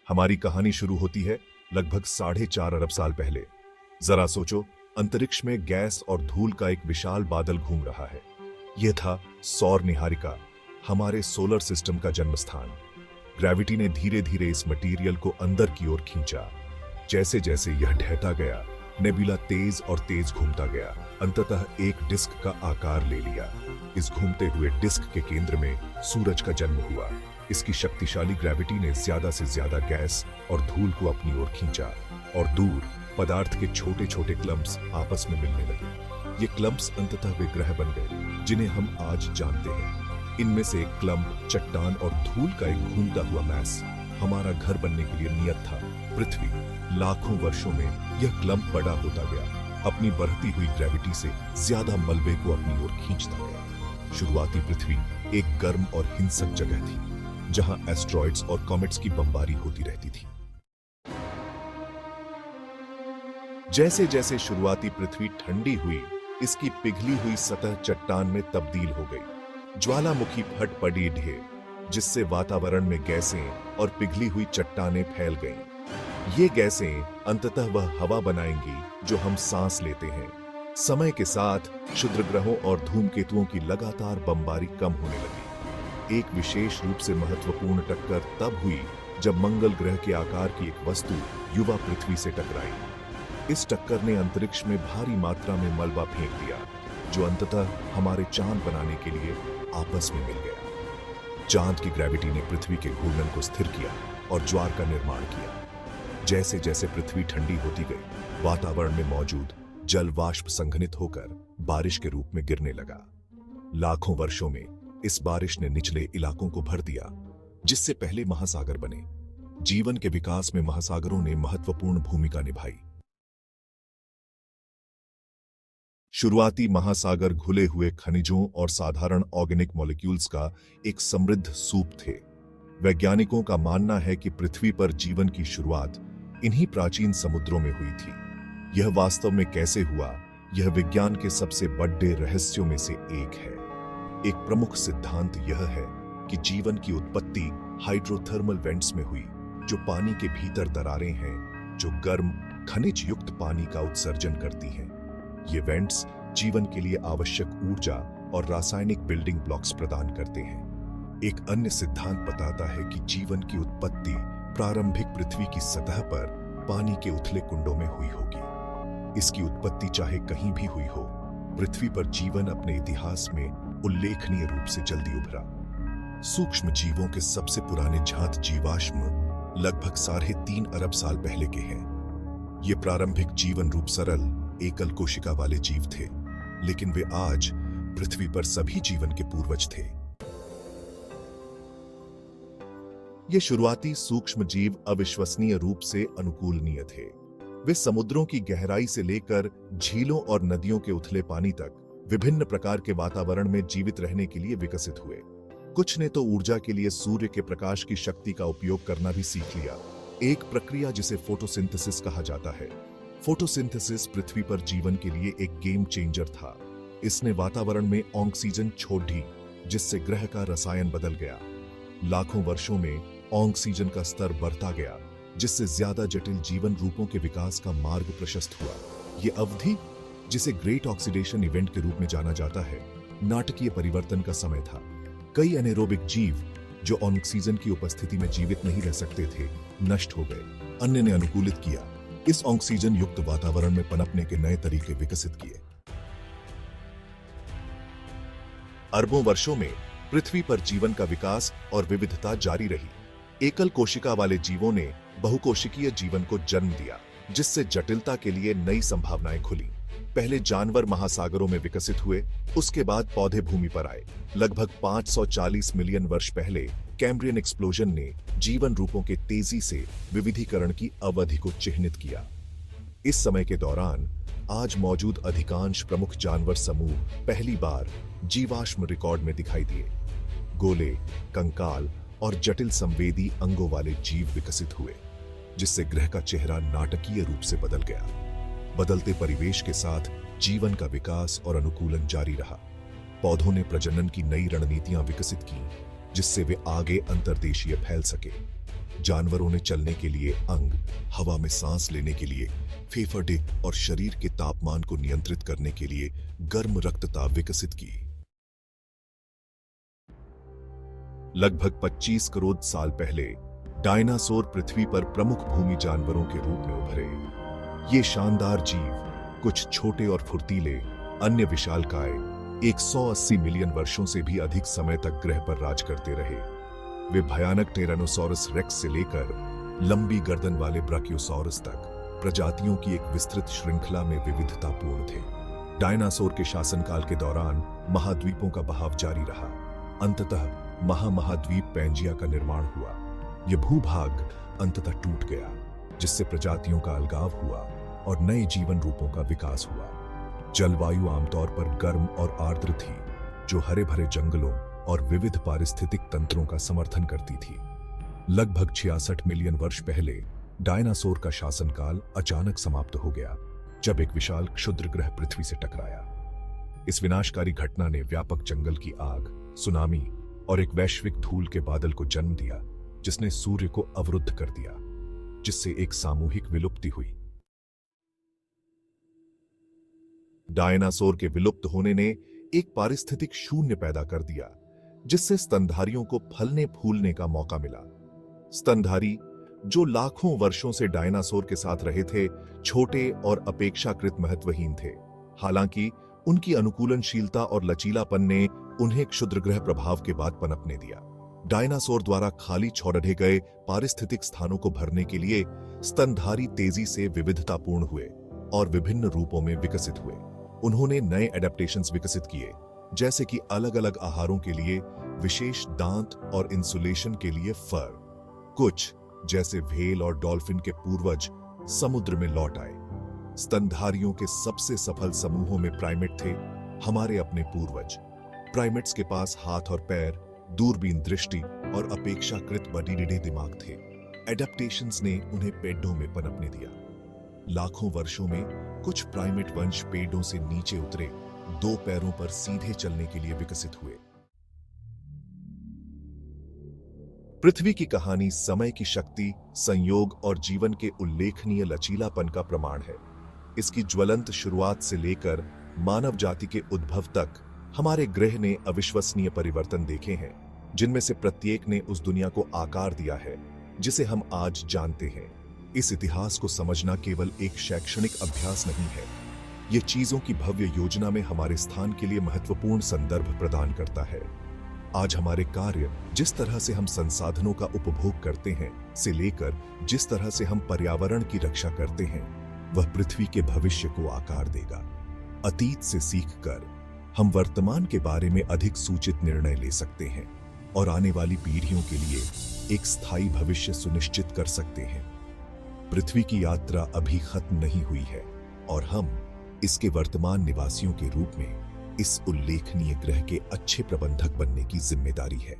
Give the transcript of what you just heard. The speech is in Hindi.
हमारी कहानी शुरू होती है लगभग 4.5 अरब साल पहले। जरा सोचो, अंतरिक्ष में गैस और धूल का एक विशाल बादल घूम रहा है। यह था सौर निहारिका, हमारे सोलर सिस्टम का जन्मस्थान। ग्रेविटी ने धीरे धीरे इस मटेरियल को अंदर की ओर खींचा। जैसे जैसे यह ढहता गया, नेबुला तेज और तेज घूमता गया, अंततः एक डिस्क का आकार ले लिया। इस घूमते हुए डिस्क के केंद्र में सूरज का जन्म हुआ। इसकी शक्तिशाली ग्रेविटी ने ज्यादा से ज्यादा गैस और धूल को अपनी ओर खींचा और दूर पदार्थ के छोटे छोटे क्लम्प्स आपस में मिलने लगे। ये क्लम्प्स अंततः वे ग्रह बन गए जिन्हें हम आज जानते हैं। इनमें से एक क्लम्प, चट्टान और धूल का एक घूमता हुआ मैस हमारा घर बनने के लिए नियत था, पृथ्वी। लाखों वर्षों में यह क्लम्प बड़ा होता गया, अपनी बढ़ती हुई ग्रेविटी से ज्यादा मलबे को अपनी ओर खींचता गया। शुरुआती पृथ्वी एक गर्म और हिंसक जगह थी, जहां एस्ट्रॉइड्स और कॉमेट्स की बमबारी होती रहती थी। जैसे जैसे शुरुआती पृथ्वी ठंडी हुई, इसकी पिघली हुई सतह चट्टान में तब्दील हो गई। ज्वालामुखी फट पड़ी ढेर, जिससे वातावरण में गैसें और पिघली हुई चट्टानें फैल गईं। ये गैसें अंततः वह हवा बनाएंगी जो हम सांस लेते हैं। समय के साथ क्षुद्रग्रहों और धूमकेतुओं की लगातार बमबारी कम होने लगी। एक विशेष रूप से महत्वपूर्ण टक्कर तब हुई जब मंगल ग्रह के आकार की एक वस्तु युवा पृथ्वी से टकराई। इस टक्कर ने अंतरिक्ष में भारी मात्रा में मलबा फेंक दिया, जो अंततः हमारे चांद बनाने के लिए आपस में मिल गया। चांद की ग्रेविटी ने पृथ्वी के घूर्णन को स्थिर किया और ज्वार का निर्माण किया। जैसे जैसे पृथ्वी ठंडी होती गई, वातावरण में मौजूद जल वाष्प संघनित होकर बारिश के रूप में गिरने लगा। लाखों वर्षों में इस बारिश ने निचले इलाकों को भर दिया, जिससे पहले महासागर बने। जीवन के विकास में महासागरों ने महत्वपूर्ण भूमिका निभाई। शुरुआती महासागर घुले हुए खनिजों और साधारण ऑर्गेनिक मॉलिक्यूल्स का एक समृद्ध सूप थे। वैज्ञानिकों का मानना है कि पृथ्वी पर जीवन की शुरुआत इन्हीं प्राचीन समुद्रों में हुई थी। यह वास्तव में कैसे हुआ, यह विज्ञान के सबसे बड़े रहस्यों में से एक है। एक प्रमुख सिद्धांत यह है कि जीवन की उत्पत्ति हाइड्रोथर्मल वेंट्स में हुई, जो पानी के भीतर दरारें हैं जो गर्म खनिज युक्त पानी का उत्सर्जन करती हैं। ये वेंट्स जीवन के लिए आवश्यक ऊर्जा और रासायनिक बिल्डिंग ब्लॉक्स प्रदान करते हैं। एक अन्य सिद्धांत बताता है कि जीवन की उत्पत्ति प्रारंभिक पृथ्वी की सतह पर पानी के उथले कुंडों में हुई होगी। इसकी उत्पत्ति चाहे कहीं भी हुई हो, पृथ्वी पर जीवन अपने इतिहास में उल्लेखनीय रूप से जल्दी उभरा। सूक्ष्म जीवों के सबसे पुराने जात जीवाश्म लगभग 3.5 अरब साल पहले के हैं। ये प्रारंभिक जीवन रूप सरल एकल कोशिका वाले जीव थे, लेकिन वे आज पृथ्वी पर सभी जीवन के पूर्वज थे। ये शुरुआती सूक्ष्म जीव अविश्वसनीय रूप से अनुकूलनीय थे। वे समुद्रों की गहराई से लेकर झीलों और नदियों के उथले पानी तक विभिन्न प्रकार के वातावरण में जीवित रहने के लिए विकसित हुए। कुछ ने तो ऊर्जा के लिए सूर्य के प्रकाश की शक्ति का उपयोग करना भी सीख लिया, एक प्रक्रिया जिसे फोटोसिंथेसिस कहा जाता है। फोटोसिंथेसिस पृथ्वी पर जीवन के लिए एक गेम चेंजर था। इसने वातावरण में ऑक्सीजन छोड़ दी, जिससे ग्रह का रसायन बदल गया। लाखों वर्षों में ऑक्सीजन का स्तर बढ़ता गया, जिससे ज्यादा जटिल जीवन रूपों के विकास का मार्ग प्रशस्त हुआ। ये अवधि, जिसे ग्रेट ऑक्सीडेशन इवेंट के रूप में जाना जाता है, नाटकीय परिवर्तन का समय था। कई एनेरोबिक जीव जो ऑक्सीजन की उपस्थिति में जीवित नहीं रह सकते थे, नष्ट हो गए। अन्य ने अनुकूलित किया, इस ऑक्सीजन युक्त वातावरण में पनपने के नए तरीके विकसित किए। अरबों वर्षों में पृथ्वी पर जीवन का विकास और विविधता जारी रही। एकल कोशिका वाले जीवों ने बहुकोशिकीय जीवन को जन्म दिया, जिससे जटिलता के लिए नई संभावनाएं खुली। पहले जानवर महासागरों में विकसित हुए, उसके बाद पौधे भूमि पर आए। लगभग 540 मिलियन वर्ष पहले कैम्ब्रियन एक्सप्लोजन ने जीवन रूपों के तेजी से विविधीकरण की अवधि को चिह्नित किया। इस समय के दौरान आज मौजूद अधिकांश प्रमुख जानवर समूह पहली बार जीवाश्म रिकॉर्ड में दिखाई दिए। गोले, कंकाल और जटिल संवेदी अंगों वाले जीव विकसित हुए, जिससे ग्रह का चेहरा नाटकीय रूप से बदल गया। बदलते परिवेश के साथ जीवन का विकास और अनुकूलन जारी रहा। पौधों ने प्रजनन की नई रणनीतियां विकसित की, जिससे वे आगे अंतर्देशीय फैल सके। जानवरों ने चलने के लिए अंग, हवा में सांस लेने के लिए फेफड़े और शरीर के तापमान को नियंत्रित करने के लिए गर्म रक्तता विकसित की। लगभग 25 करोड़ साल पहले डायनासोर पृथ्वी पर प्रमुख भूमि जानवरों के रूप में उभरे। ये शानदार जीव कुछ छोटे और फुर्तीले, अन्य विशालकाय 180 मिलियन वर्षों से भी अधिक समय तक ग्रह पर राज करते रहे। वे भयानक टेरानोसॉरस रेक्स से लेकर लंबी गर्दन वाले ब्राकियोसॉरस तक प्रजातियों की एक विस्तृत श्रृंखला में विविधतापूर्ण थे। डायनासोर के शासनकाल के दौरान महाद्वीपों का बहाव जारी रहा। अंततः महामहाद्वीप पैंजिया का निर्माण हुआ। यह भूभाग अंततः टूट गया, जिससे प्रजातियों का अलगाव हुआ और नए जीवन रूपों का विकास हुआ। जलवायु आमतौर पर गर्म और आर्द्र थी, जो हरे भरे जंगलों और विविध पारिस्थितिक तंत्रों का समर्थन करती थी। लगभग 66 मिलियन वर्ष पहले डायनासोर का शासनकाल अचानक समाप्त हो गया, जब एक विशाल क्षुद्र ग्रह पृथ्वी से टकराया। इस विनाशकारी घटना ने व्यापक जंगल की आग, सुनामी और एक वैश्विक धूल के बादल को जन्म दिया, जिसने सूर्य को अवरुद्ध कर दिया, जिससे एक सामूहिक विलुप्ति हुई। डायनासोर के विलुप्त होने ने एक पारिस्थितिक शून्य पैदा कर दिया, जिससे स्तनधारियों को फलने फूलने का मौका मिला। स्तनधारी, जो लाखों वर्षों से डायनासोर के साथ रहे थे, छोटे और अपेक्षाकृत महत्वहीन थे। हालांकि उनकी अनुकूलनशीलता और लचीलापन ने उन्हें क्षुद्रग्रह प्रभाव के बाद पनपने दिया। डायनासोर द्वारा खाली छोड़े गए पारिस्थितिक स्थानों को भरने के लिए स्तनधारी तेजी से विविधतापूर्ण हुए और विभिन्न रूपों में विकसित हुए। उन्होंने नए एडेप्टेशंस विकसित किए, जैसे कि अलग अलग आहारों के लिए विशेष दांत और इंसुलेशन के लिए फर। कुछ, जैसे व्हेल और डॉल्फिन के पूर्वज, समुद्र में लौट आए। स्तनधारियों के सबसे सफल समूहों में प्राइमेट थे, हमारे अपने पूर्वज। प्राइमेट्स के पास हाथ और पैर, दूरबीन दृष्टि और अपेक्षाकृत बड़े दिमाग थे। एडेप्टेशंस ने उन्हें पेड़ों में पनपने दिया। लाखों वर्षों में कुछ प्राइमेट वंश पेड़ों से नीचे उतरे, 2 पैरों पर सीधे चलने के लिए विकसित हुए। पृथ्वी की कहानी समय की शक्ति, संयोग और जीवन के उल्लेखनीय लचीलापन का प्रमाण है। इसकी ज्वलंत शुरुआत से लेकर मानव जाति के उद्भव तक हमारे ग्रह ने अविश्वसनीय परिवर्तन देखे हैं, जिनमें से प्रत्येक ने उस दुनिया को आकार दिया है जिसे हम आज जानते हैं। इस इतिहास को समझना केवल एक शैक्षणिक अभ्यास नहीं है, ये चीजों की भव्य योजना में हमारे स्थान के लिए महत्वपूर्ण संदर्भ प्रदान करता है। आज हमारे कार्य, जिस तरह से हम संसाधनों का उपभोग करते हैं से लेकर जिस तरह से हम पर्यावरण की रक्षा करते हैं, वह पृथ्वी के भविष्य को आकार देगा। अतीत से सीखकर हम वर्तमान के बारे में अधिक सूचित निर्णय ले सकते हैं और आने वाली पीढ़ियों के लिए एक स्थायी भविष्य सुनिश्चित कर सकते हैं। पृथ्वी की यात्रा अभी खत्म नहीं हुई है और हम इसके वर्तमान निवासियों के रूप में इस उल्लेखनीय ग्रह के अच्छे प्रबंधक बनने की जिम्मेदारी है।